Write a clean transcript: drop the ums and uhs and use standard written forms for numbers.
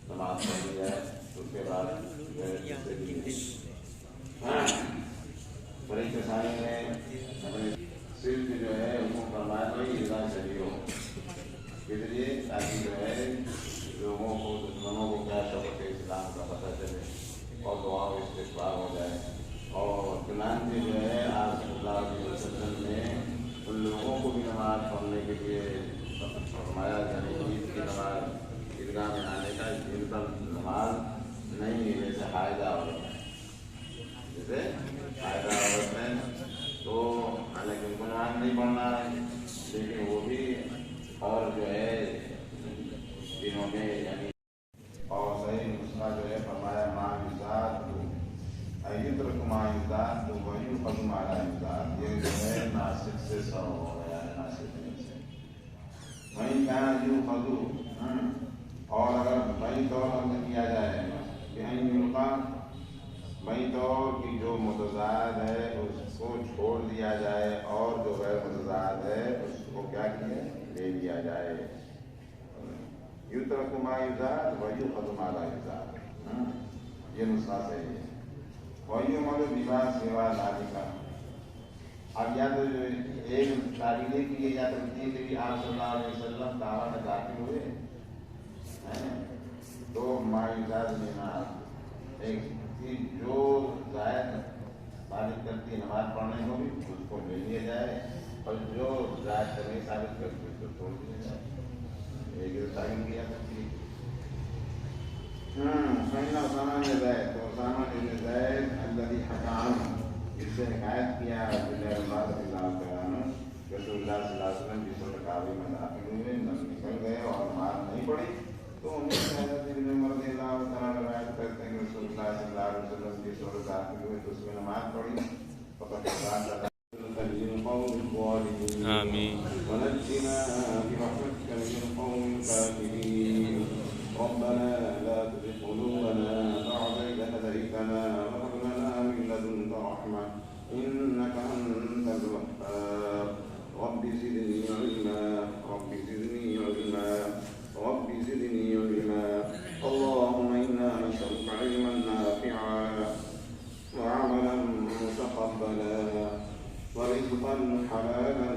نماز پڑھ لی جائے اس کے بعد بڑی کسانی نے اپنے صرف جو ہے ان کو فرمایا تو یہ اظہار صحیح ہو اس لیے تاکہ جو ہے لوگوں کو دشمنوں کو کیا شوق اسلام کا پتہ چلے اور دعا و استقبال ہو جائے. اور چنانچہ جو ہے آپ صلی اللہ علیہ وسلم نے ان لوگوں کو بھی نماز پڑھنے کے لیے فرمایا یعنی عید کی نماز عیدگاہ میں آنے کا جن پر نماز نہیں ہے جیسے حائضہ عورت ہے جیسے حائضہ عورت ہے تو حالانکہ ان کو نماز نہیں پڑھنا ہے لیکن وہ بھی اور جو ہے دنوں میں یعنی اور صحیح نسخہ جو ہے فرمایا ماں ایترک مایوزات تو وہی قدم آ رہا یہ جو ہے ناسک سے سر ہو گیا ہے ناسک سے وہیں کہاں یوں خدو اور اگر وہیں طور پر کیا جائے کہ وہیں طور کی جو متضاد ہے اس کو چھوڑ دیا جائے اور جو غیر متضاد ہے اس کو کیا کیا لے لیا جائے. یترک مایوزات وہی قدم آ رہا یہ نسخہ صحیح ہے. وہی عمر لباس سیوا لادی کا اب یا تو جو ایک تعلیمیں کی یہ یا تبدیل کہ آپ صلی اللہ علیہ وسلم دعوت میں داخل ہوئے تو مایوزات لینا ایک چیز جو زائد ثابت کرتی ہے نماز پڑھنے کو بھی اس کو لے لیا جائے اور جو زائد کرنے ثابت کرتی ہے اس کو چھوڑ دیا جائے. ایک تعلیم کیا کرتی ہے اسامہ بن زید تو اسامہ بن زید الذي حكى عنه جس سے حکایت کیا عبداللہ رضی اللہ عنہ رسول اللہ صلی اللہ علیہ وسلم جس وقت کعبے میں داخل ہوئے نکل گئے اور نماز نہیں پڑھی تو انہیں حضرت ابن عمر رضی اللہ تعالیٰ روایت کرتے ہیں کہ رسول اللہ صلی اللہ علیہ وسلم جس وقت داخل ہوئے تو اس میں نماز پڑھی فقط آمین ونجنا برحمتك من القوم الكافرين ربنا لا تزغ قلوبنا بعد إذ هديتنا وهب لنا من لدنك رحمة إنك أنت الوهاب. رب زدني علما رب زدني علما رب زدني علما. اللهم إنا نسألك علما نافعا وعملا متقبلا ورزقا حلالا